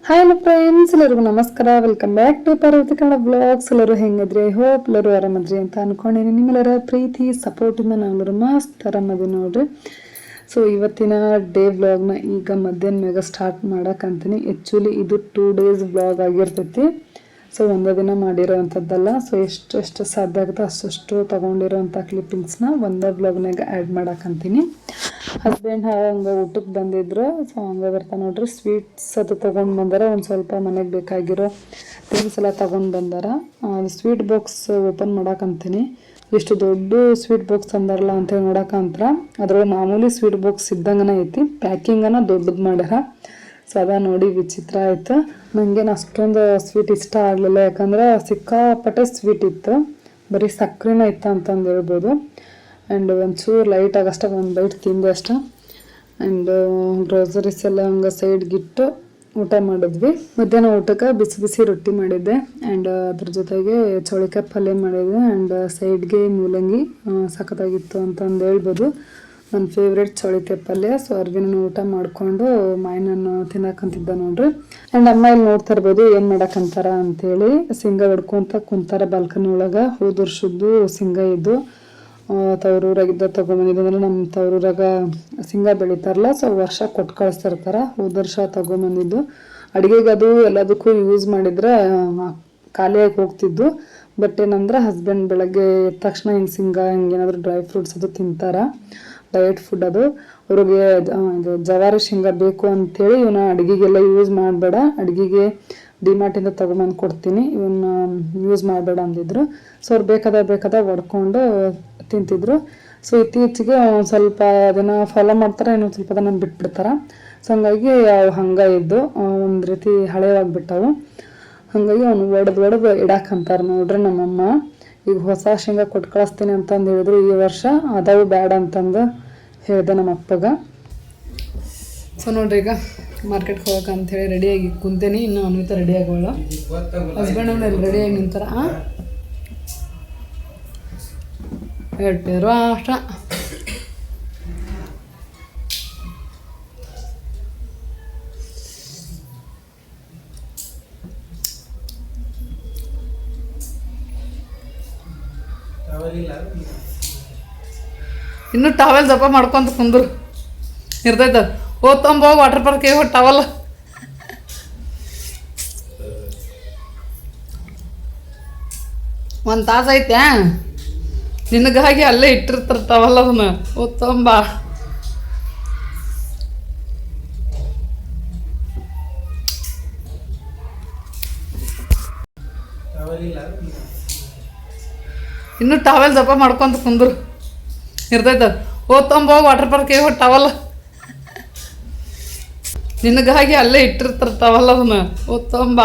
Hi hello friends, ಎಲ್ಲರಿಗೂ ನಮಸ್ಕಾರ. Welcome back to Parvati Kannada blogs. ಎಲ್ಲರೂ ಹೆಂಗಿದ್ರಿ? ಹೋಪ್ ಎಲ್ಲರೂ ಆರಾಮದ್ರಿ ಅಂತ ಅನ್ಕೊಂಡಿನಿ. ನಿಮ್ಮೆಲ್ಲರ ಪ್ರೀತಿ ಸಪೋರ್ಟಿಂದ ನಾವೆಲ್ಲರೂ ಮಸ್ತ್ ಆರಾಮದಿ ನೋಡ್ರಿ. ಸೊ ಇವತ್ತಿನ ಡೇ ವ್ಲಾಗ್ನ ಈಗ ಮಧ್ಯಾಹ್ನ ಮ್ಯಾಗ ಸ್ಟಾರ್ಟ್ ಮಾಡಕ್ಕಂತೀನಿ. ಆ್ಯಕ್ಚುಲಿ ಇದು 2 days ವ್ಲಾಗ್ ಆಗಿರ್ತೈತಿ. ಸೊ ಒಂದೇ ದಿನ ಮಾಡಿರೋವಂಥದ್ದಲ್ಲ. ಸೊ ಎಷ್ಟು ಸಾಧ್ಯ ಆಗುತ್ತೆ ಅಷ್ಟು ತೊಗೊಂಡಿರೋವಂಥ ಕ್ಲಿಪ್ಪಿಂಗ್ಸ್ನ ಒಂದೇ ವ್ಲಾಗ್ನಾಗ ಆ್ಯಡ್ ಮಾಡಕ್ಕಂತೀನಿ. ಹಸ್ಬೆಂಡ್ ಹಂಗೆ ಊಟಕ್ಕೆ ಬಂದಿದ್ರು. ಸೊ ಹಂಗೆ ಬರ್ತಾ ನೋಡ್ರಿ, ಸ್ವೀಟ್ಸ್ ಅದು ತೊಗೊಂಡು ಬಂದಾರ. ಒಂದು ಸ್ವಲ್ಪ ಮನೆಗೆ ಬೇಕಾಗಿರೋ ಥಿಂಗ್ಸ್ ಎಲ್ಲ ತೊಗೊಂಡು ಬಂದಾರ. ಸ್ವೀಟ್ ಬಾಕ್ಸ್ ಓಪನ್ ಮಾಡಕ್ಕಂತೀನಿ. ಎಷ್ಟು ದೊಡ್ಡ ಸ್ವೀಟ್ ಬಾಕ್ಸ್ ಅಂದಾರಲ್ಲ ಅಂತೇಳಿ ನೋಡಕ್ಕಂತ್ರ ಅದ್ರೊಳಗೆ ಮಾಮೂಲಿ ಸ್ವೀಟ್ ಬಾಕ್ಸ್ ಇದ್ದಂಗನ ಐತಿ, ಪ್ಯಾಕಿಂಗನ ದೊಡ್ಡದು ಮಾಡ್ಯಾರ. ಸೊ ಅದ ನೋಡಿ ವಿಚಿತ್ರ ಆಯ್ತು. ನನಗೇನು ಅಷ್ಟೊಂದು ಸ್ವೀಟ್ ಇಷ್ಟ ಆಗಲಿಲ್ಲ, ಯಾಕಂದ್ರೆ ಸಿಕ್ಕಾಪಟ್ಟೆ ಸ್ವೀಟ್ ಇತ್ತು, ಬರೀ ಸಕ್ಕರೆನ ಇತ್ತು ಅಂತಂದು ಹೇಳ್ಬೋದು. ಆ್ಯಂಡ್ ಒಂಚೂರು ಲೈಟಾಗಿ ಅಷ್ಟೇ ಒಂದು ಬೈಟ್ ತಿಂದೆ ಅಷ್ಟೆ. ಆ್ಯಂಡ್ ಗ್ರೋಸರೀಸ್ ಎಲ್ಲ ಹಂಗೆ ಸೈಡ್ಗಿಟ್ಟು ಊಟ ಮಾಡಿದ್ವಿ. ಮಧ್ಯಾಹ್ನ ಊಟಕ್ಕೆ ಬಿಸಿ ಬಿಸಿ ರೊಟ್ಟಿ ಮಾಡಿದ್ದೆ. ಆ್ಯಂಡ್ ಅದ್ರ ಜೊತೆಗೆ ಚೌಳಿಕಾಯಿ ಪಲ್ಯ ಮಾಡಿದ್ದೆ. ಆ್ಯಂಡ್ ಸೈಡ್ಗೆ ಮೂಲಂಗಿ ಸಖತ್ತಾಗಿತ್ತು ಅಂತಂದು ಹೇಳ್ಬೋದು. ನನ್ನ ಫೇವ್ರೇಟ್ ಚೌಳಿಕಾಯಿ ಪಲ್ಯ. ಸೊ ಅರ್ವಿನ ಊಟ ಮಾಡಿಕೊಂಡು ಮಾಯಿನನ್ನು ತಿನ್ನಕ್ಕಂತಿದ್ದ ನೋಡ್ರಿ. ಆ್ಯಂಡ್ ಅಮ್ಮ ಇಲ್ಲಿ ನೋಡ್ತಾ ಇರ್ಬೋದು ಏನು ಮಾಡಕ್ಕಂತಾರ ಅಂಥೇಳಿ. ಶೇಂಗಾ ಹೊಡ್ಕೊಂತ ಕುಂತಾರ ಬಾಲ್ಕನಿ ಒಳಗೆ. ಹೋದ ವರ್ಷದ್ದು ಶೇಂಗಾ ಇದು ತವರೂರಾಗಿದ್ದ ತೊಗೊಂಬಂದಿದ್ದು. ಅಂದರೆ ನಮ್ಮ ತವರೂರಾಗ ಶೇಂಗಾ ಬೆಳಿತಾರಲ್ಲ, ಸೊ ವರ್ಷ ಕೊಟ್ಟು ಕಳಿಸ್ತಿರ್ತಾರೆ. ಹೋದ ವರ್ಷ ತೊಗೊಂಬಂದಿದ್ದು ಅಡುಗೆಗೆ ಅದು ಎಲ್ಲದಕ್ಕೂ ಯೂಸ್ ಮಾಡಿದ್ರೆ ಖಾಲಿಯಾಗಿ ಹೋಗ್ತಿದ್ದು. ಬಟ್ ಏನಂದ್ರೆ ಹಸ್ಬೆಂಡ್ ಬೆಳಗ್ಗೆ ಎದ್ದ ತಕ್ಷಣ ಹಿಂಗೆ ಶೇಂಗಾ ಹಿಂಗೇನಾದರೂ ಡ್ರೈ ಫ್ರೂಟ್ಸ್ ಅದು ತಿಂತಾರೆ, ಡಯಟ್ ಫುಡ್ ಅದು. ಅವ್ರಿಗೆ ಇದು ಜವಾರಿ ಶೇಂಗಾ ಬೇಕು ಅಂಥೇಳಿ ಇವನ್ನ ಅಡುಗೆಗೆಲ್ಲ ಯೂಸ್ ಮಾಡಬೇಡ, ಅಡುಗೆಗೆ ಡಿಮಾರ್ಟಿಂದ ತೊಗೊಂಬಂದು ಕೊಡ್ತೀನಿ, ಇವನ್ನ ಯೂಸ್ ಮಾಡಬೇಡ ಅಂದಿದ್ರು. ಸೊ ಅವ್ರು ಬೇಕಾದ ಹೊಡ್ಕೊಂಡು ತಿಂತಿದ್ರು. ಸೊ ಇತ್ತೀಚೆಗೆ ಒಂದು ಸ್ವಲ್ಪ ಅದನ್ನು ಫಾಲೋ ಮಾಡ್ತಾರೆ, ಇನ್ನೊಂದು ಸ್ವಲ್ಪ ಅದನ್ನು ಬಿಟ್ಬಿಡ್ತಾರೆ. ಸೊ ಹಂಗಾಗಿ ಅವು ಹಂಗೆ ಇದ್ದು ಒಂದು ರೀತಿ ಹಳೆಯಾಗಿಬಿಟ್ಟವು. ಹಾಗಾಗಿ ಅವನು ಒಡೆದು ಇಡಾಕಂತಾರೆ ನೋಡ್ರಿ ನಮ್ಮಮ್ಮ. ಈಗ ಹೊಸ ಶೇಂಗಾ ಕೊಟ್ಟು ಕಳಿಸ್ತೀನಿ ಅಂತಂದು ಹೇಳಿದ್ರು. ಈ ವರ್ಷ ಅದಾವು ಬೇಡ ಅಂತಂದು ಹೇಳಿದೆ ನಮ್ಮ ಅಪ್ಪಗ. ಸೊ ನೋಡ್ರಿ, ಈಗ ಮಾರ್ಕೆಟ್ಗೆ ಹೋಗಕ್ಕೆ ಅಂಥೇಳಿ ರೆಡಿಯಾಗಿ ಕುಂತೇನಿ. ಇನ್ನು ಅನ್ವಿತ ರೆಡಿ ಆಗೋಳ. ಹಸ್ಬೆಂಡ್ ಅವ್ರು ಅಲ್ಲಿ ರೆಡಿಯಾಗಿ ನಿಂತಾರ. ಹೇಳ್ತಿದ್ರು ಅಷ್ಟ. ಇನ್ನು ಟವೆಲ್ ದಪ್ಪ ಮಾಡ್ಕೊಂತ ಕುಂದ್ರು ಇರ್ತೈತ. ಹೋಗಿ ವಾಟರ್ ಪಾರ್ಕ್ಗೆ ಹೋಗಿ ಟವಲ್ ಒಂದು ತಾಸು ಐತೆ ನಿನಗಾಗಿ ಅಲ್ಲೇ ಇಟ್ಟಿರ್ತಾರೆ ಟವಲ್. ಅದನ್ನ ಓದ್ತಂಬ. ಇನ್ನು ಟವೆಲ್ ದಪ್ಪ ಮಾಡ್ಕೊಂತ ಕುಂದ್ರು ಇರ್ತೈತ. ಹೋಗಿ ವಾಟರ್ ಪಾರ್ಕ್ಗೆ ಹೋಗಿ ಟವಲ್ ನಿನಗಾಗಿ ಅಲ್ಲೇ ಇಟ್ಟಿರ್ತಾರೆ ಟವಲ್. ಅದನ್ನ ಓದ್ತಂಬ.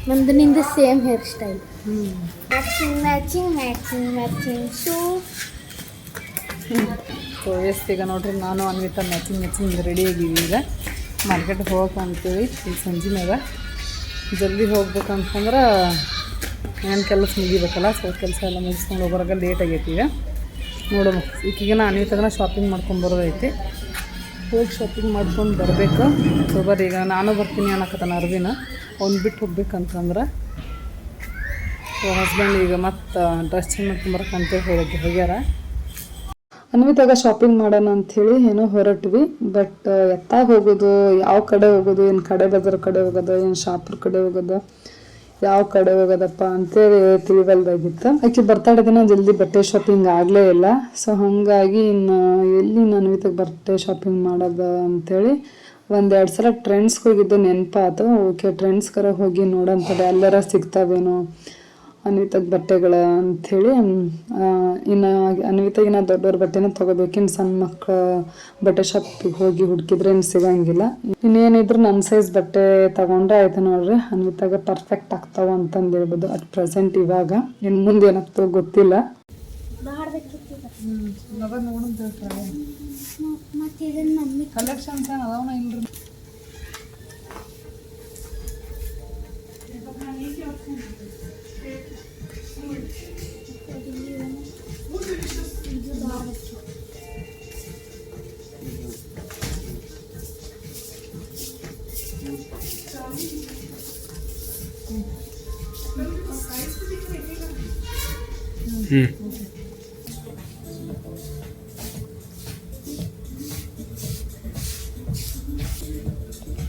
ನಮ್ದು ನಿಂದು same hair style. Matching shoe. So ಈಗ ನೋಡ್ರಿ, ನಾನು ಅನ್ವಿತ ಮ್ಯಾಚಿಂಗ್ ರೆಡಿ ಆಗಿವಿ. ಈಗ ಮಾರ್ಕೆಟ್ಗೆ ಹೋಗಕ್ಕೆ ಅಂತೀವಿ. ಈಗ ಸಂಜೆ ಮ್ಯಾಗ ಜಲ್ದಿ ಹೋಗ್ಬೇಕಂತಂದ್ರೆ ಏನು ಕೆಲಸ ಮುಗಿಬೇಕಲ್ಲ. ಸೊ ಕೆಲಸ ಎಲ್ಲ ಮುಗಿಸ್ಕೊಂಡು ಹೋಗೋರಾಗ ಲೇಟ್ ಆಗೈತಿ. ಈಗ ನೋಡೋಣ, ಈಗೀಗ ಅನ್ವಿತಗನ ಶಾಪಿಂಗ್ ಮಾಡ್ಕೊಂಡು ಬರೋದೈತಿ. ಹೋಗಿ ಶಾಪಿಂಗ್ ಮಾಡ್ಕೊಂಡು ಬರಬೇಕು. ಸೊ ಬರ್ರಿ, ಈಗ ನಾನು ಬರ್ತೀನಿ ಅನ್ನಕತ್ತಾನ ಅರ್ವಿನ. ಅವ್ನು ಬಿಟ್ಟು ಹೋಗ್ಬೇಕಂತಂದ್ರೆ. ಸೊ ಹಸ್ಬೆಂಡ್ ಈಗ ಮತ್ತೆ ಡ್ರೆಸ್ ಚೇಂಜ್ ಮಾಡ್ಕೊಂಬರಕ್ಕಂತೇಳಿ ಹೋಗ್ಯಾರ. ಅನ್ವಿತಾಗ ಶಾಪಿಂಗ್ ಮಾಡೋಣ ಅಂಥೇಳಿ ಏನೋ ಹೊರಟ್ವಿ. ಬಟ್ ಎತ್ತಾಗ ಹೋಗೋದು, ಯಾವ ಕಡೆ ಹೋಗೋದು, ಏನು ಕಡೆ ಬಜಾರ್ ಕಡೆ ಹೋಗೋದು, ಏನು ಶಾಪುರ್ ಕಡೆ ಹೋಗೋದು, ಯಾವ ಕಡೆ ಹೋಗೋದಪ್ಪ ಅಂತೇಳಿ ತಿಳಿವಲ್ದಾಗಿತ್ತು. ಆಕೆ ಬರ್ತಡೇ ದಿನ ಜಲ್ದಿ ಬಟ್ಟೆ ಶಾಪಿಂಗ್ ಆಗಲೇ ಇಲ್ಲ. ಸೊ ಹಾಗಾಗಿ ಇನ್ನು ಎಲ್ಲಿ ಅನ್ವಿತಾಗ ಬಟ್ಟೆ ಶಾಪಿಂಗ್ ಮಾಡೋದು ಅಂಥೇಳಿ 1-2 ಸಲ ಟ್ರೆಂಡ್ಸ್ಗೆ ಹೋಗಿದ್ದು ನೆನಪಾತು. ಓಕೆ, ಟ್ರೆಂಡ್ಸ್ಗಾರ ಹೋಗಿ ನೋಡೋಂಥದ್ದು ಎಲ್ಲರ ಸಿಗ್ತಾವೇನೋ ಅನ್ವಿತಾಗ ಬಟ್ಟೆಗಳ ಅಂಥೇಳಿ. ಇನ್ನು ಅನ್ವಿತಾಗಿನ ದೊಡ್ಡವ್ರ ಬಟ್ಟೆನ ತೊಗೋಬೇಕಿನ್ನು ಸಣ್ಣ ಮಕ್ಕಳ ಬಟ್ಟೆ ಶಾಪಿಗೆ ಹೋಗಿ ಹುಡುಕಿದ್ರೆ ಏನು ಸಿಗೋಂಗಿಲ್ಲ. ಇನ್ನೇನಿದ್ರು ನನ್ನ ಸೈಜ್ ಬಟ್ಟೆ ತೊಗೊಂಡ್ರೆ ಆಯ್ತು ನೋಡ್ರಿ. ಅನ್ವಿತಾಗ ಪರ್ಫೆಕ್ಟ್ ಆಗ್ತಾವ ಅಂತಂದು ಹೇಳ್ಬೋದು ಅಟ್ ಪ್ರೆಸೆಂಟ್. ಇವಾಗ ಇನ್ನು ಮುಂದೆ ಏನಾಗ್ತೋ ಗೊತ್ತಿಲ್ಲ. ಕಲೆಕ್ಷನ್ಸ್ ಅದಾವನ ಇಲ್ರಿ?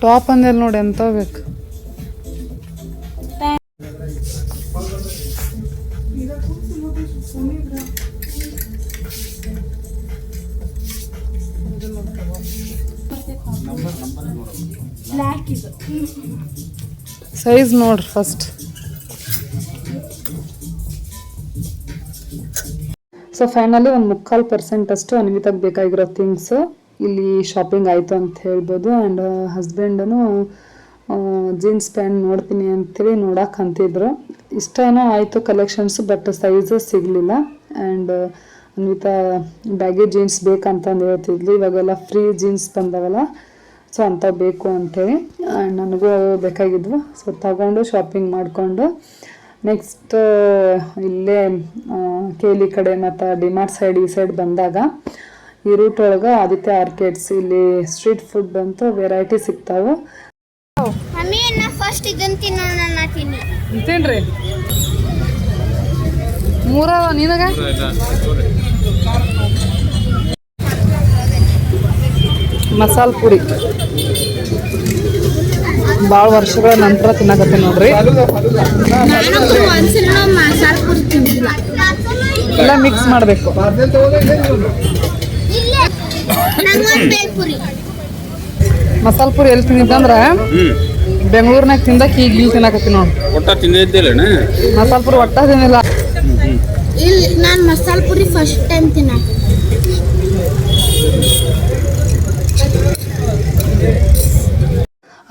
ಟಾಪ್ ಅಂದೇಳಿ ನೋಡಿ ಎಂತ ಬೇಕು. ಬ್ಲ್ಯಾಕ್ ಇದು ಸೈಜ್ ನೋಡ್ರಿ ಫಸ್ಟ್. ಸೊ ಫೈನಲಿ ಒಂದು 3% ಅಷ್ಟು ಅನ್ವಿತಾಗ ಬೇಕಾಗಿರೋ ಥಿಂಗ್ಸ್ ಇಲ್ಲಿ ಶಾಪಿಂಗ್ ಆಯಿತು ಅಂತ ಹೇಳ್ಬೋದು. ಆ್ಯಂಡ್ ಹಸ್ಬೆಂಡನು ಜೀನ್ಸ್ ಪ್ಯಾಂಟ್ ನೋಡ್ತೀನಿ ಅಂತೇಳಿ ನೋಡಕ್ಕೆ ಅಂತಿದ್ರು. ಇಷ್ಟ ಏನೋ ಆಯಿತು ಕಲೆಕ್ಷನ್ಸ್, ಬಟ್ ಸೈಜ್ ಸಿಗಲಿಲ್ಲ. ಆ್ಯಂಡ್ ಅನ್ವಿತಾ ಬ್ಯಾಗಿ ಜೀನ್ಸ್ ಬೇಕಂತಂದು ಹೇಳ್ತಿದ್ಲು. ಇವಾಗೆಲ್ಲ ಫ್ರೀ ಜೀನ್ಸ್ ಬಂದವಲ್ಲ, ಸೊ ಅಂಥವು ಬೇಕು ಅಂಥೇಳಿ. ಆ್ಯಂಡ್ ನನಗೂ ಬೇಕಾಗಿದ್ವು. ಸೊ ತಗೊಂಡು ಶಾಪಿಂಗ್ ಮಾಡಿಕೊಂಡು ನೆಕ್ಸ್ಟ್ ಇಲ್ಲೇ ಕೇಲಿ ಕಡೆ ಮತ್ತು ಡಿಮಾರ್ಟ್ ಸೈಡ್ ಈ ಸೈಡ್ ಬಂದಾಗ ಈ ರೂಟ್ ಒಳಗೆ ಆದಿತ್ಯ ಆರ್ಕಿಡ್ಸ್ ಇಲ್ಲಿ ಸ್ಟ್ರೀಟ್ ಫುಡ್ ಅಂತ ವೆರೈಟಿ ಸಿಗ್ತಾವೆ. ಮಮ್ಮಿ ನಾ ಫಸ್ಟ್ ಇದನ್ನ ತಿನ್ನೋಣ ತಿನ್ರಿ ಮೂರ ನಿನಗ ಮಸಾಲೆ ಪುರಿ ಭಾಳ ವರ್ಷಗಳ ನಂತರ ತಿನ್ನಕತ್ತೀನಿ ನೋಡ್ರಿ. ಮಸಾಲೆ ಪುರಿ ತಿಂದಿಲ್ಲ, ಎಲ್ಲ ಮಿಕ್ಸ್ ಮಾಡಬೇಕು. ಮಸಾಲೆ ಪುರಿ ಎಲ್ಲಿ ತಿಂದಿದ್ದಂದ್ರೆ ಬೆಂಗಳೂರಿನಾಗ ತಿಂದಕ್ಕೆ ಈಗ ಇಲ್ಲಿ ತಿನ್ನಕತ್ತೀನಿ ನೋಡಿ. ಒಟ್ಟ ತಿಂದಿದ್ದಿಲ್ಲ ಮಸಾಲೆ ಪುರಿ ಒಟ್ಟ ತಿನ್ನಿಲ್ಲ. ಇಲ್ಲಿ ನಾನು ಮಸಾಲೆ ಪುರಿ ಫಸ್ಟ್ ಟೈಮ್ ತಿನ್ನ.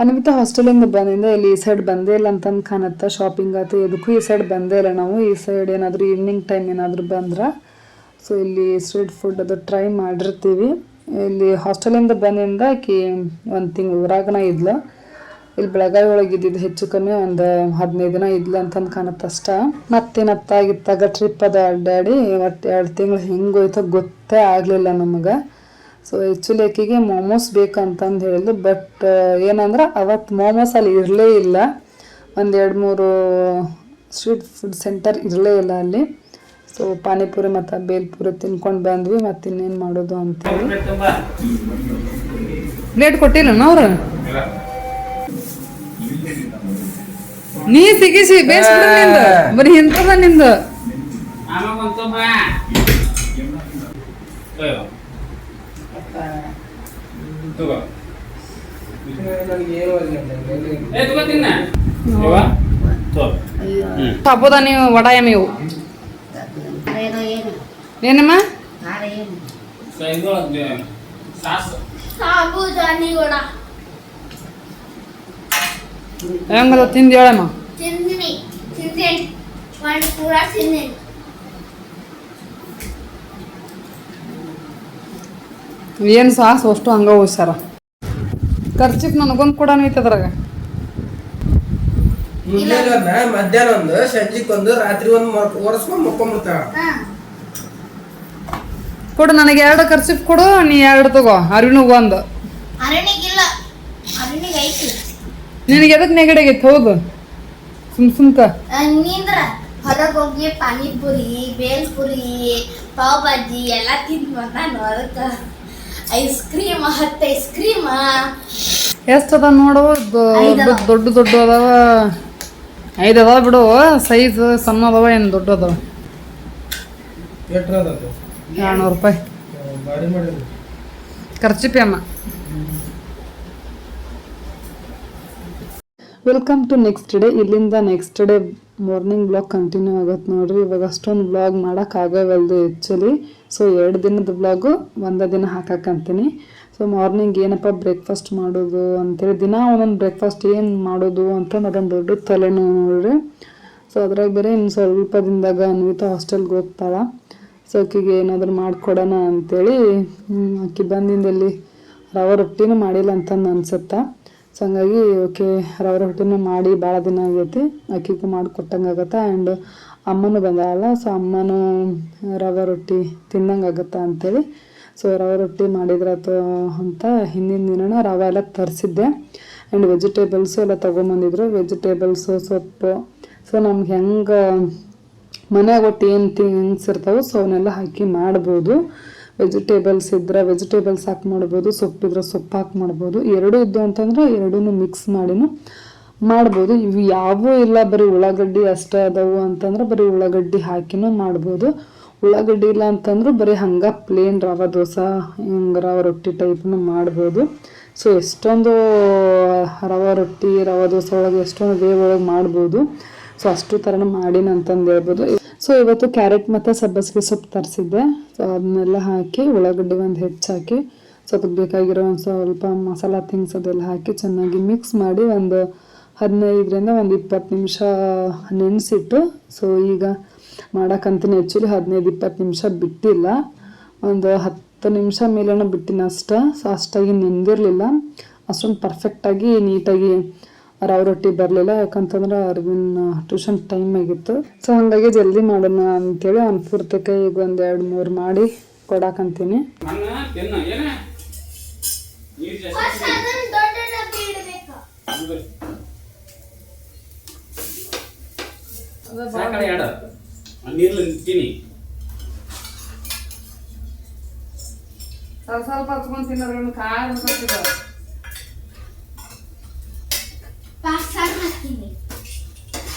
ಅನ್ವಿತಾ ಹಾಸ್ಟೆಲಿಂದ ಬಂದಿಂದ ಇಲ್ಲಿ ಈ ಸೈಡ್ ಬಂದೇ ಇಲ್ಲ ಅಂತಂದು ಕಾಣುತ್ತೆ. ಶಾಪಿಂಗ್ ಆಯ್ತು ಎದಕ್ಕೂ ಈ ಸೈಡ್ ಬಂದೇ ಇಲ್ಲ ನಾವು. ಈ ಸೈಡ್ ಏನಾದರೂ ಈವ್ನಿಂಗ್ ಟೈಮ್ ಏನಾದರೂ ಬಂದ್ರೆ ಸೊ ಇಲ್ಲಿ ಸ್ಟ್ರೀಟ್ ಫುಡ್ ಅದು ಟ್ರೈ ಮಾಡಿರ್ತೀವಿ. ಇಲ್ಲಿ ಹಾಸ್ಟೆಲಿಂದ ಬಂದಿಂದ ಆಕಿ 1 ತಿಂಗಳು ಊರಾಗನ ಇದ್ಲು. ಇಲ್ಲಿ ಬೆಳಗಾವಿ ಒಳಗೆ ಇದ್ದಿದ್ದು ಹೆಚ್ಚು ಕಮ್ಮಿ ಒಂದು 15 ದಿನ ಇದ್ಲು ಅಂತಂದು ಕಾಣುತ್ತೆ ಅಷ್ಟ. ಮತ್ತೇನತ್ತಾಗಿತ್ತಾಗ ಟ್ರಿಪ್ ಅದು ಅಡ್ಡಾಡಿ ಒಟ್ಟು 2 ತಿಂಗಳು ಹೆಂಗೋಯ್ತೋ ಗೊತ್ತೇ ಆಗಲಿಲ್ಲ ನಮಗೆ. ಸೊ ಆ್ಯಕ್ಚುಲಿ ಆಕೆಗೆ ಮೋಮೋಸ್ ಬೇಕಂತಂದು ಹೇಳಿದ್ಲು. ಬಟ್ ಏನಂದ್ರೆ ಅವತ್ತು ಮೋಮೋಸ್ ಅಲ್ಲಿ ಇರಲೇ ಇಲ್ಲ. 1-2-3 ಸ್ಟ್ರೀಟ್ ಫುಡ್ ಸೆಂಟರ್ ಇರಲೇ ಇಲ್ಲ ಅಲ್ಲಿ. ಸೊ ಪಾನಿಪುರಿ ಮತ್ತು ಬೇಲ್ಪುರಿ ತಿನ್ಕೊಂಡು ಬಂದ್ವಿ. ಮತ್ತು ಇನ್ನೇನು ಮಾಡೋದು ಅಂತೇಳಿ ಪ್ಲೇಟ್ ಕೊಟ್ಟಿಲ್ಲ ಅವ್ರು. ನೀ ಸಿಗಿಸಿ ಬೇಯಿಸ್ಬಿಡ ನಿಂದ ಬರೀ ಎಂತದ ನಿಂದ. ಸಾಬುದಾನಿ ವಡಾ ಇವು ಏನಮ್ಮ ಸಾಬುದಾನಿ ವಡಾ ಹೆಂಗದ ತಿಂದು ಹೇಳಮ್ಮ. ತಿಂದಿನಿ ಒಂದು ಪೂರ ತಿಂದಿನಿ. ಏನು ಸಾಸ್ ಅಷ್ಟು ಹಂಗ ಹೋಗ್ಸಾರ. ಖರ್ಚಿಗೆ ನನಗೊಂದು ಕೂಡ ಐತದ್ರಾಗ. ಮಧ್ಯಾಹ್ನ ಒಂದು ಸಂಜೆಗೆ ಒಂದು ರಾತ್ರಿ ಒಂದು ಒರೆಸ್ಕೊಂಡು ಮಕ್ಕೊಂಡ್ಬಿಡ್ತಾಳ. ಕೊಡು ನನಗೆ 2 ಖರ್ಚಿಗೆ ಕೊಡು, ನೀ 2 ತಗೋ. ಅರಿವಿನಿಗೆ 1. ಅರಣಿಗಿಲ್ಲ, ಅರಣಿಗೆ ಐತಿ. ನಿನಗೆ ಎದಕ್ಕೆ ನೆಗಡಿ ಆಗೈತೆ? ಹೌದು ಸುಮ್ಕ ನೀಂದ್ರ ಹೊರಗೆ ಹೋಗಿ ಪಾನಿಪುರಿ, ಬೇಲ್ಪುರಿ, ಪಾವ್ ಭಾಜಿ ಎಲ್ಲ ತಿಂದು ಬಂದಾನು. ಅದಕ್ಕೆ ಐಸ್ ಕ್ರೀಮ್, 10 ಐಸ್ ಕ್ರೀಮ್ ಎಷ್ಟು ಅದ ನೋಡು. ದೊಡ್ಡ ದೊಡ್ಡ ಅದಾವ. 5 ಅದಾವ ಬಿಡು. ಸೈಜ್ ಸಣ್ಣ ಅದಾವ ಏನು ದೊಡ್ಡ ಅದಾವ. 200 ರೂಪಾಯಿ ಖರ್ಚಿಪಿ ಅಮ್ಮ. Welcome to next day. ಇಲ್ಲಿಂದ next day morning blog continue ಆಗುತ್ತೆ ನೋಡ್ರಿ. ಇವಾಗ ಅಷ್ಟೊಂದು ಬ್ಲಾಗ್ ಮಾಡೋಕ್ಕಾಗವಲ್ದು ಆ್ಯಕ್ಚುಲಿ. ಸೊ 2 ದಿನದ ಬ್ಲಾಗು ಒಂದೇ ದಿನ ಹಾಕಕ್ಕಂತೀನಿ. ಸೊ ಮಾರ್ನಿಂಗ್ ಏನಪ್ಪ ಬ್ರೇಕ್ಫಾಸ್ಟ್ ಮಾಡೋದು ಅಂತೇಳಿ ದಿನ ಒಂದೊಂದು ಬ್ರೇಕ್ಫಾಸ್ಟ್ ಏನು ಮಾಡೋದು ಅಂತಂದು ಅದೊಂದು ದೊಡ್ಡ ತಲೆನೋವು ನೋಡ್ರಿ. ಸೊ ಅದ್ರಾಗ ಬೇರೆ ಇನ್ನು ಸ್ವಲ್ಪ ದಿನದಾಗ ಅನ್ವಿತಾ ಹಾಸ್ಟೆಲ್ಗೆ ಹೋಗ್ತಾಳೆ. ಸೊ ಆಕಿಗೆ ಏನಾದರೂ ಮಾಡಿಕೊಡೋಣ ಅಂಥೇಳಿ ಆಕಿ ಬಂದಿಂದಲ್ಲಿ ರವೆ ರೊಟ್ಟಿನೂ ಮಾಡಿಲ್ಲ ಅಂತಂದು ಅನ್ಸುತ್ತೆ. ಸೊ ಹಂಗಾಗಿ ಓಕೆ ರವೆ ರೊಟ್ಟಿನೂ ಮಾಡಿ ಭಾಳ ದಿನ ಆಗೈತಿ, ಆಕಿಗೂ ಮಾಡಿಕೊಟ್ಟಂಗೆ ಆಗತ್ತೆ. ಆ್ಯಂಡ್ ಅಮ್ಮನೂ ಬಂದಾಳಲ್ಲ, ಸೊ ಅಮ್ಮನೂ ರವೆ ರೊಟ್ಟಿ ತಿಂದಂಗೆ ಆಗತ್ತೆ ಅಂಥೇಳಿ ಸೊ ರವೆ ರೊಟ್ಟಿ ಮಾಡಿದ್ರಾತು ಅಂತ ಹಿಂದಿನ ದಿನನ ರವೆ ಎಲ್ಲ ತರಿಸಿದ್ದೆ. ಆ್ಯಂಡ್ ವೆಜಿಟೇಬಲ್ಸು ಎಲ್ಲ ತೊಗೊಂಬಂದಿದ್ರು. ವೆಜಿಟೇಬಲ್ಸು, ಸೊಪ್ಪು, ಸೊ ನಮ್ಗೆ ಹೆಂಗೆ ಮನ್ಯಾಗ ಒಟ್ಟು ಏನು ಥಿಂಗ್ಸ್ ಇರ್ತಾವೆ ಸೊ ಅವನ್ನೆಲ್ಲ ಹಾಕಿ ಮಾಡ್ಬೋದು. ವೆಜಿಟೇಬಲ್ಸ್ ಇದ್ರೆ ವೆಜಿಟೇಬಲ್ಸ್ ಹಾಕಿ ಮಾಡ್ಬೋದು, ಸೊಪ್ಪಿದ್ರೆ ಸೊಪ್ಪು ಹಾಕಿ ಮಾಡ್ಬೋದು. ಎರಡೂ ಇದ್ದು ಅಂತಂದ್ರೆ ಎರಡೂ ಮಿಕ್ಸ್ ಮಾಡಿನೂ ಮಾಡ್ಬೋದು. ಇವು ಯಾವೂ ಇಲ್ಲ ಬರೀ ಉಳ್ಳಾಗಡ್ಡಿ ಅಷ್ಟೇ ಅದಾವು ಅಂತಂದ್ರೆ ಬರೀ ಉಳ್ಳಾಗಡ್ಡಿ ಹಾಕಿನೂ ಮಾಡ್ಬೋದು. ಉಳ್ಳಾಗಡ್ಡಿ ಇಲ್ಲ ಅಂತಂದ್ರೆ ಬರೀ ಹಂಗೆ ಪ್ಲೇನ್ ರವೆ ದೋಸೆ ಹಿಂಗೆ ರವೆ ರೊಟ್ಟಿ ಟೈಪ್ನು ಮಾಡ್ಬೋದು. ಸೊ ಎಷ್ಟೊಂದು ರವೆ ರೊಟ್ಟಿ ರವೆ ದೋಸೆ ಒಳಗೆ ಎಷ್ಟೊಂದು ವೇವ್ ಒಳಗೆ ಮಾಡ್ಬೋದು. ಸೊ ಅಷ್ಟು ಥರನೂ ಮಾಡಿನ ಅಂತಂದು ಹೇಳ್ಬೋದು. ಸೊ ಇವತ್ತು ಕ್ಯಾರೆಟ್ ಮತ್ತು ಸಬ್ಬಸಿಗೆ ಸೊಪ್ಪು ತರಿಸಿದ್ದೆ. ಸೊ ಅದನ್ನೆಲ್ಲ ಹಾಕಿ ಉಳ್ಳಾಗಡ್ಡಿ ಒಂದು ಹೆಚ್ಚಾಕಿ ಸೊಪ್ಪಿಗೆ ಬೇಕಾಗಿರೋ ಒಂದು ಸ್ವಲ್ಪ ಮಸಾಲ ಥಿಂಗ್ಸ್ ಅದೆಲ್ಲ ಹಾಕಿ ಚೆನ್ನಾಗಿ ಮಿಕ್ಸ್ ಮಾಡಿ ಒಂದು 15ರಿಂದ 20 ನಿಮಿಷ ನೆನೆಸಿಟ್ಟು, ಸೊ ಈಗ ಮಾಡೋಕ್ಕಂತೀನಿ ಆ್ಯಕ್ಚುಲಿ 15-20 ನಿಮಿಷ ಬಿಟ್ಟಿಲ್ಲ, ಒಂದು 10 ನಿಮಿಷ ಮೇಲೇನೋ ಬಿಟ್ಟಿನ ಅಷ್ಟೇ. ಸೊ ಅಷ್ಟಾಗಿ ನೆಂದಿರಲಿಲ್ಲ, ಅಷ್ಟೊಂದು ಪರ್ಫೆಕ್ಟಾಗಿ ನೀಟಾಗಿ ರವೆ ರೊಟ್ಟಿ ಬರಲಿಲ್ಲ. ಯಾಕಂತಂದ್ರೆ ಅರ್ವಿನ್ ಟ್ಯೂಷನ್ ಟೈಮ್ ಆಗಿತ್ತು. ಸೊ ಹಾಗಾಗಿ ಜಲ್ದಿ ಮಾಡೋಣ ಅಂತೇಳಿ ಒಂದು ಪೂರ್ತಿಕ ಈಗ ಒಂದು 2-3 ಮಾಡಿ ಕೊಡಾಕಂತೀನಿ. ಸ್ವಲ್ಪ ಹಚ್ಕೊಂಡು ತಿನ್ನೋದ್ರನ್ನು ಕಾರ್ ಅನ್ಕೊತಿದ್ದಾವೆ.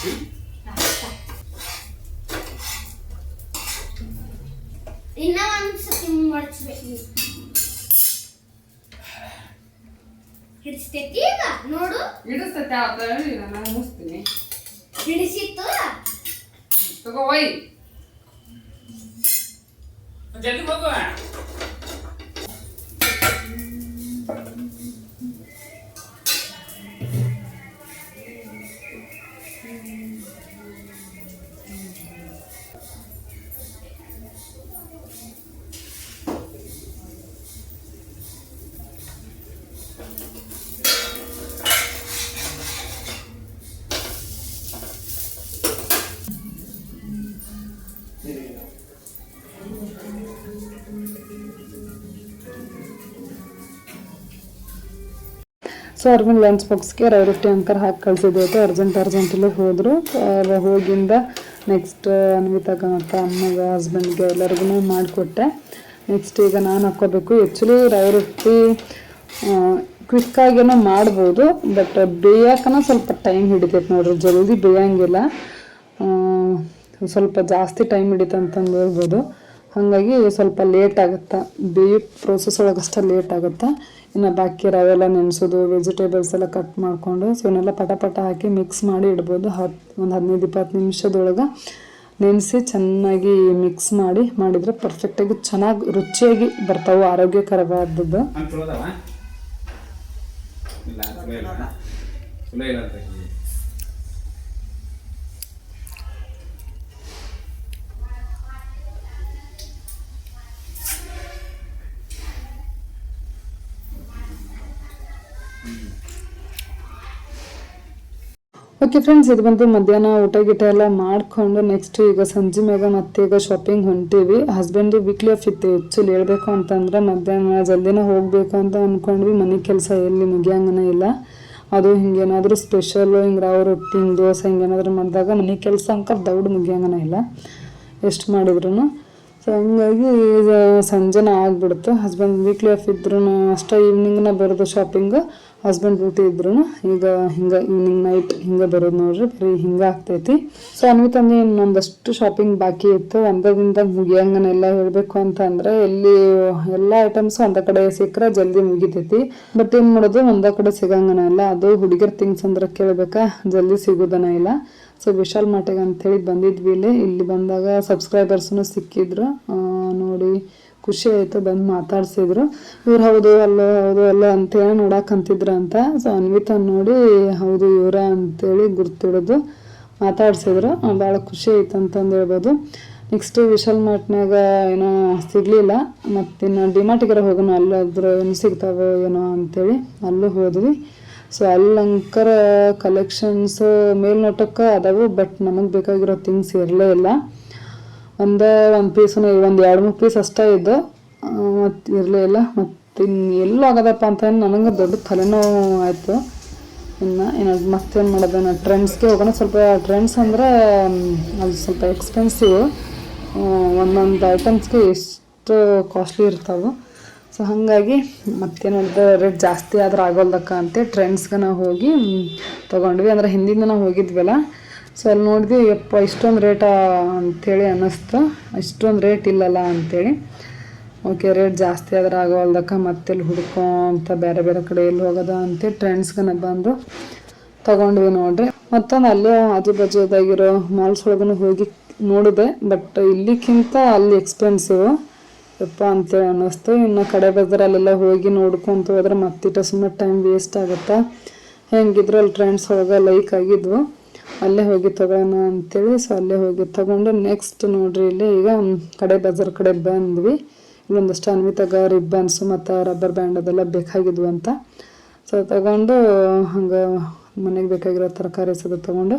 ಇನ್ನ ಒಂದ್ಸತಿ ಮಾಡಿಸ್ಬೇಕು. ಹಿಡಿಸ್ತೈತಿ ಈಗ ನೋಡು. ಹಿಡಿಸ್ತೈತೆ ನಾನು ಮುಗಿಸ್ತೀನಿ. ಹಿಡಿಸಿತ್ತು ತಗೋ ಒಯ್. ಜಲ್ದಿ ಹೋಗುವ. ಸೊ ಅರ್ವಿನ್ ಲಂಚ್ ಬಾಕ್ಸ್ಗೆ ರವೆ ರೊಟ್ಟಿ ಅಂಕರ್ ಹಾಕಿ ಕಳಿಸಿದ್ದು. ಅರ್ಜೆಂಟಲ್ಲಿ ಹೋದರು. ಹೋಗಿಂದ ನೆಕ್ಸ್ಟ್ ಅನ್ವಿತಾಗ ಮತ್ತು ಅಮ್ಮಗೆ ಹಸ್ಬೆಂಡ್ಗೆ ಎಲ್ಲರಿಗೂ ಮಾಡಿಕೊಟ್ಟೆ. ನೆಕ್ಸ್ಟ್ ಈಗ ನಾನು ಹಾಕ್ಕೋಬೇಕು. ಆ್ಯಕ್ಚುಲಿ ರವೆ ರೊಟ್ಟಿ ಕ್ವಿಕ್ಕಾಗೇನೋ ಮಾಡ್ಬೋದು, ಬಟ್ ಬೇಯಕ್ಕನ ಸ್ವಲ್ಪ ಟೈಮ್ ಹಿಡಿತೈತೆ ನೋಡ್ರಿ, ಜಲ್ದಿ ಬೇಯಂಗಿಲ್ಲ, ಸ್ವಲ್ಪ ಜಾಸ್ತಿ ಟೈಮ್ ಹಿಡಿತ ಅಂತಂದು ಹೇಳ್ಬೋದು. ಹಾಗಾಗಿ ಸ್ವಲ್ಪ ಲೇಟ್ ಆಗುತ್ತೆ, ಬೇಯೋ ಪ್ರೋಸೆಸ್ ಒಳಗಷ್ಟೇ ಲೇಟ್ ಆಗುತ್ತೆ. ಇನ್ನು ಬಾಕಿ ರವೆಲ್ಲ ನೆನೆಸೋದು, ವೆಜಿಟೇಬಲ್ಸ್ ಎಲ್ಲ ಕಟ್ ಮಾಡಿಕೊಂಡು ಸೊ ಇವನ್ನೆಲ್ಲ ಪಟ ಹಾಕಿ ಮಿಕ್ಸ್ ಮಾಡಿ ಇಡ್ಬೋದು. ಒಂದು 15-20 ನಿಮಿಷದೊಳಗೆ ನೆನೆಸಿ ಚೆನ್ನಾಗಿ ಮಿಕ್ಸ್ ಮಾಡಿದರೆ ಪರ್ಫೆಕ್ಟಾಗಿ ಚೆನ್ನಾಗಿ ರುಚಿಯಾಗಿ ಬರ್ತಾವೆ, ಆರೋಗ್ಯಕರವಾದದ್ದು. ಓಕೆ ಫ್ರೆಂಡ್ಸ್, ಇದು ಬಂತು ಮಧ್ಯಾಹ್ನ ಊಟ ಗೀಟ ಎಲ್ಲ ಮಾಡಿಕೊಂಡು ನೆಕ್ಸ್ಟ್ ಈಗ ಸಂಜೆ ಮ್ಯಾಗ ಮತ್ತೆ ಈಗ ಶಾಪಿಂಗ್ ಹೊಂಟೀವಿ. ಹಸ್ಬೆಂಡು ವೀಕ್ಲಿ ಆಫ್ ಇತ್ತು. ಆ್ಯಕ್ಚುಲಿ ಹೇಳ್ಬೇಕು ಅಂತಂದ್ರೆ ಮಧ್ಯಾಹ್ನ ಜಲ್ದಿನ ಹೋಗಬೇಕು ಅಂತ ಅಂದ್ಕೊಂಡ್ವಿ. ಮನೆ ಕೆಲಸ ಎಲ್ಲಿ ಮುಗಿಯಂಗನ ಇಲ್ಲ. ಅದು ಹಿಂಗೇನಾದರೂ ಸ್ಪೆಷಲ್ಲು ಹಿಂಗೆ ರವೆ ರೊಟ್ಟಿ ಹಿಂಗೆ ದೋಸೆ ಹಿಂಗೇನಾದರೂ ಮಾಡಿದಾಗ ಮನೆ ಕೆಲಸ ಅಂಕ ದೌಡ್ ಮುಗಿಯಂಗನ ಇಲ್ಲ ಎಷ್ಟು ಮಾಡಿದ್ರು. ಸೊ ಹಂಗಾಗಿ ಈಗ ಸಂಜೆನ ಆಗಿಬಿಡ್ತು. ಹಸ್ಬೆಂಡ್ ವೀಕ್ಲಿ ಆಫ್ ಇದ್ರೂ ಅಷ್ಟೇ ಈವ್ನಿಂಗ್ನ ಬರೋದು ಶಾಪಿಂಗು. ಹಸ್ಬೆಂಡ್ ಡ್ಯೂಟಿ ಇದ್ರೂ ಈಗ ಹಿಂಗೆ ಈವ್ನಿಂಗ್ ನೈಟ್ ಹಿಂಗೆ ಬರೋದು ನೋಡ್ರಿ, ಬರೀ ಹಿಂಗೆ ಆಗ್ತೈತಿ. ಸೊ ಅನ್ವಿತಂದು ಇನ್ನೊಂದಷ್ಟು ಶಾಪಿಂಗ್ ಬಾಕಿ ಇತ್ತು. ಒಂದರಿಂದ ಮುಗಿಯಂಗನೆಲ್ಲ ಹೇಳಬೇಕು ಅಂತ ಅಂದರೆ ಎಲ್ಲಿ ಎಲ್ಲ ಐಟಮ್ಸು ಒಂದ ಕಡೆ ಸಿಕ್ಕರೆ ಜಲ್ದಿ ಮುಗಿತೈತಿ. ಬಟ್ ಏನು ಮಾಡೋದು, ಒಂದ ಕಡೆ ಸಿಗಂಗನ ಇಲ್ಲ. ಅದು ಹುಡುಗರ ಥಿಂಗ್ಸ್ ಅಂದ್ರೆ ಕೇಳಬೇಕಾ, ಜಲ್ದಿ ಸಿಗೋದನ ಇಲ್ಲ. ಸೊ ವಿಶಾಲ್ ಮಾರ್ಟಿಗೆ ಅಂಥೇಳಿ ಬಂದಿದ್ವಿ. ಇಲ್ಲಿ ಬಂದಾಗ ಸಬ್ಸ್ಕ್ರೈಬರ್ಸ್ನು ಸಿಕ್ಕಿದ್ರು, ನೋಡಿ ಖುಷಿ ಆಯಿತು, ಬಂದು ಮಾತಾಡ್ಸಿದ್ರು. ಇವ್ರು ಹೌದು ಅಲ್ಲ ಅಂತೇಳಿ ನೋಡಕ್ಕಂತಿದ್ರು ಅಂತ. ಸೊ ಅನ್ವಿತಾ ನೋಡಿ ಹೌದು ಇವರ ಅಂತೇಳಿ ಗುರ್ತಿಡೋದು ಮಾತಾಡ್ಸಿದ್ರು. ಭಾಳ ಖುಷಿ ಆಯ್ತು ಅಂತಂದು ಹೇಳ್ಬೋದು. ನೆಕ್ಸ್ಟು ವಿಶಾಲ್ ಮಾರ್ಟ್ನಾಗ ಏನೋ ಸಿಗಲಿಲ್ಲ, ಮತ್ತಿನ್ನು ಡಿಮಾರ್ಟಿಗಾರ ಹೋಗೋಣ, ಅಲ್ಲಾದ್ರೂ ಏನು ಸಿಗ್ತಾವೋ ಏನೋ ಅಂಥೇಳಿ ಅಲ್ಲೂ ಹೋದ್ವಿ. ಸೊ ಅಲ್ಲಂಕರ ಕಲೆಕ್ಷನ್ಸು ಮೇಲ್ನೋಟಕ್ಕೆ ಅದಾವು, ಬಟ್ ನಮಗೆ ಬೇಕಾಗಿರೋ ಥಿಂಗ್ಸ್ ಇರಲೇ ಇಲ್ಲ. ಒಂದು ಪೀಸು ಒಂದು 2-3 ಪೀಸ್ ಅಷ್ಟೇ ಇದ್ದು, ಮತ್ತು ಇರಲೇ ಇಲ್ಲ. ಮತ್ತು ಎಲ್ಲೂ ಆಗೋದಪ್ಪ ಅಂತ ನನಗೆ ದೊಡ್ಡ ತಲೆನೋವು ಆಯಿತು. ಏನಾದ್ರು ಮತ್ತೇನು ಮಾಡೋದು ನಾವು ಟ್ರೆಂಡ್ಸ್ಗೆ ಹೋಗೋಣ. ಸ್ವಲ್ಪ ಟ್ರೆಂಡ್ಸ್ ಅಂದರೆ ಅದು ಸ್ವಲ್ಪ ಎಕ್ಸ್ಪೆನ್ಸಿವ್, ಒಂದೊಂದು ಐಟಮ್ಸ್ಗೆ ಎಷ್ಟು ಕಾಸ್ಟ್ಲಿ ಇರ್ತಾವೆ. ಸೊ ಹಾಗಾಗಿ ಮತ್ತೇನಾದ್ರು ರೇಟ್ ಜಾಸ್ತಿ ಆದ್ರೆ ಆಗೋಲ್ದಕ್ಕ ಅಂತೇಳಿ ಟ್ರೆಂಡ್ಸ್ಗೆ ನಾವು ಹೋಗಿ ತೊಗೊಂಡ್ವಿ. ಅಂದರೆ ಹಿಂದಿಂದ ನಾವು ಹೋಗಿದ್ವಲ್ಲ, ಸೊ ಅಲ್ಲಿ ನೋಡಿದ್ವಿ, ಯಪ್ಪ ಇಷ್ಟೊಂದು ರೇಟಾ ಅಂಥೇಳಿ ಅನ್ನಿಸ್ತು. ಇಷ್ಟೊಂದು ರೇಟ್ ಇಲ್ಲಲ್ಲ ಅಂಥೇಳಿ. ಓಕೆ, ರೇಟ್ ಜಾಸ್ತಿ ಆದ್ರೆ ಆಗೋಲ್ದಕ್ಕ ಮತ್ತೆಲ್ಲಿ ಹುಡ್ಕೊಂತ ಬೇರೆ ಬೇರೆ ಕಡೆ ಎಲ್ಲಿ ಹೋಗೋದ ಅಂತೇಳಿ ಟ್ರೆಂಡ್ಸ್ಗೆ ಬಂದು ತೊಗೊಂಡ್ವಿ ನೋಡ್ರಿ. ಮತ್ತೊಂದು ಅಲ್ಲೇ ಆಜು ಬಾಜುದಾಗಿರೋ ಮಾಲ್ಸ್ ಒಳಗೂ ಹೋಗಿ ನೋಡಿದೆ, ಬಟ್ ಇಲ್ಲಿಕ್ಕಿಂತ ಅಲ್ಲಿ ಎಕ್ಸ್ಪೆನ್ಸಿವ್ ಯಪ್ಪ ಅಂತೇಳಿ ಅನ್ನಿಸ್ತು. ಇನ್ನು ಕಡೆ ಬಜಾರಲ್ಲೆಲ್ಲ ಹೋಗಿ ನೋಡ್ಕೊಂತ ಹೋದ್ರೆ ಮತ್ತಿಟ್ಟು ಸುಮ್ಮನೆ ಟೈಮ್ ವೇಸ್ಟ್ ಆಗುತ್ತಾ. ಹೆಂಗಿದ್ರು ಅಲ್ಲಿ ಟ್ರೆಂಡ್ಸ್ ಒಳಗೆ ಲೈಕ್ ಆಗಿದ್ವು, ಅಲ್ಲೇ ಹೋಗಿ ತೊಗೊಳೋಣ ಅಂತೇಳಿ. ಸೊ ಅಲ್ಲೇ ಹೋಗಿ ತೊಗೊಂಡು ನೆಕ್ಸ್ಟ್ ನೋಡ್ರಿ ಇಲ್ಲಿ ಈಗ ಕಡೆ ಬಜಾರ್ ಕಡೆ ಬಂದ್ವಿ. ಇಲ್ಲೊಂದಷ್ಟು ಅನ್ವಿತಾಗ ರಿಬ್ಬನ್ಸು ಮತ್ತು ರಬ್ಬರ್ ಬ್ಯಾಂಡ್ ಅದೆಲ್ಲ ಬೇಕಾಗಿದ್ವು ಅಂತ. ಸೊ ತಗೊಂಡು ಹಂಗೆ ಮನೆಗೆ ಬೇಕಾಗಿರೋ ತರಕಾರಿ ಸದ ತೊಗೊಂಡು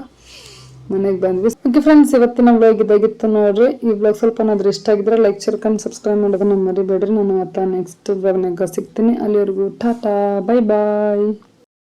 ಮನೆಗೆ ಬಂದ್ವಿ. ಓಕೆ ಫ್ರೆಂಡ್ಸ್, ಇವತ್ತಿನ ವ್ಲಾಗ್ ಇದಾಗಿತ್ತು ನೋಡ್ರಿ. ಈ ವ್ಲಾಗ್ ಸ್ವಲ್ಪ ಏನಾದರೂ ಇಷ್ಟ ಆಗಿದ್ರೆ ಲೈಕ್, ಶೇರ್, ಕಮೆಂಟ್, ಸಬ್ಸ್ಕ್ರೈಬ್ ಮಾಡೋದನ್ನ ಮರಿಬೇಡ್ರಿ. ನಾನು ಮತ್ತೆ ನೆಕ್ಸ್ಟ್ ವ್ಲಾಗ್ನಾಗ ಸಿಗ್ತೀನಿ. ಅಲ್ಲಿವರೆಗೂ ಟಾಟಾ, ಬೈ ಬಾಯ್.